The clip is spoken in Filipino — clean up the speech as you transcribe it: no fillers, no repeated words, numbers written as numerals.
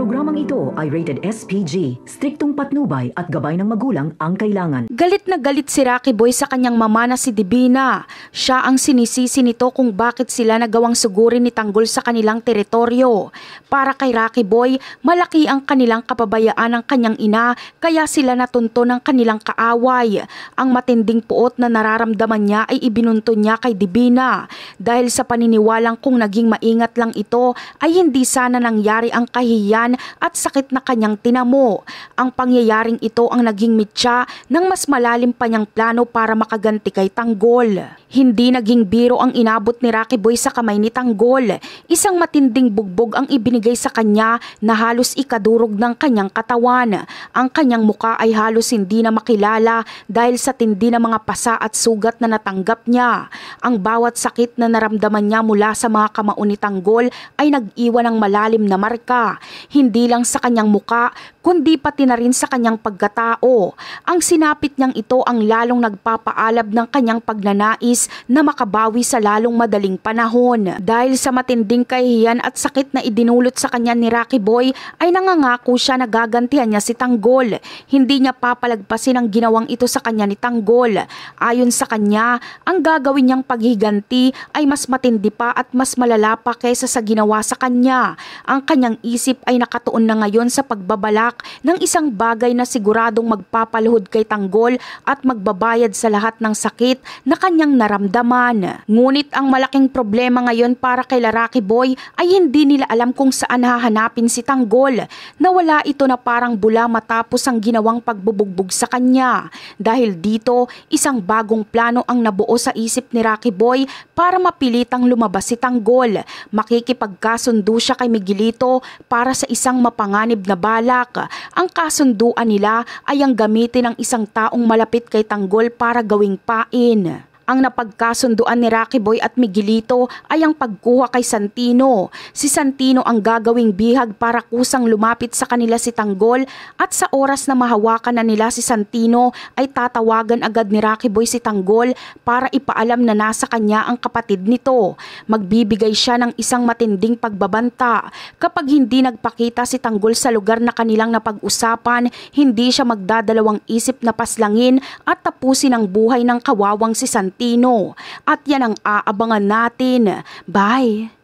Programang ito ay rated SPG, striktong patnubay at gabay ng magulang ang kailangan. Galit na galit si Rocky Boy sa kanyang mama na si Divina. Siya ang sinisisi nito kung bakit sila nagawang sugurin ni Tanggol sa kanilang teritoryo. Para kay Rocky Boy, malaki ang kanilang kapabayaan ng kanyang ina kaya sila natunto ng kanilang kaaway. Ang matinding puot na nararamdaman niya ay ibinunto niya kay Divina dahil sa paniniwalang kung naging maingat lang ito ay hindi sana nangyari ang kahihiyan at sakit na kanyang tinamo. Ang pangyayaring ito ang naging mitya ng mas malalim pa niyang plano para makaganti kay Tanggol. Hindi naging biro ang inabot ni Rocky Boy sa kamay ni Tanggol. Isang matinding bugbog ang ibinigay sa kanya na halos ikadurog ng kanyang katawan. Ang kanyang muka ay halos hindi na makilala dahil sa tindi ng mga pasa at sugat na natanggap niya. Ang bawat sakit na naramdaman niya mula sa mga kamao ni Tanggol ay nag-iwan ng malalim na marka. Hindi lang sa kanyang muka, kundi pati na rin sa kanyang pagkatao. Ang sinapit niyang ito ang lalong nagpapaalab ng kanyang pagnanais na makabawi sa lalong madaling panahon. Dahil sa matinding kahihiyan at sakit na idinulot sa kanya ni Rocky Boy, ay nangangako siya na gagantihan niya si Tanggol. Hindi niya papalagpasin ang ginawang ito sa kanya ni Tanggol. Ayon sa kanya, ang gagawin niyang paghiganti ay mas matindi pa at mas malala pa kaysa sa ginawa sa kanya. Ang kanyang isip ay nakatuon na ngayon sa pagbabalak ng isang bagay na siguradong magpapaluhod kay Tanggol at magbabayad sa lahat ng sakit na kanyang naramdaman. Ngunit ang malaking problema ngayon para kay Rocky Boy ay hindi nila alam kung saan hahanapin si Tanggol. Nawala ito na parang bula matapos ang ginawang pagbubugbog sa kanya. Dahil dito, isang bagong plano ang nabuo sa isip ni Rocky Boy para mapilitang lumabas si Tanggol. Makikipagkasundo siya kay Miguelito para sa isang mapanganib na balak. Ang kasunduan nila ay ang gamitin ng isang taong malapit kay Tanggol para gawing pain. Ang napagkasunduan ni Rocky Boy at Miguelito ay ang pagkuha kay Santino. Si Santino ang gagawing bihag para kusang lumapit sa kanila si Tanggol at sa oras na mahawakan na nila si Santino ay tatawagan agad ni Rocky Boy si Tanggol para ipaalam na nasa kanya ang kapatid nito. Magbibigay siya ng isang matinding pagbabanta. Kapag hindi nagpakita si Tanggol sa lugar na kanilang napag-usapan, hindi siya magdadalawang isip na paslangin at tapusin ang buhay ng kawawang si Santino. At yan ang aabangan natin. Bye!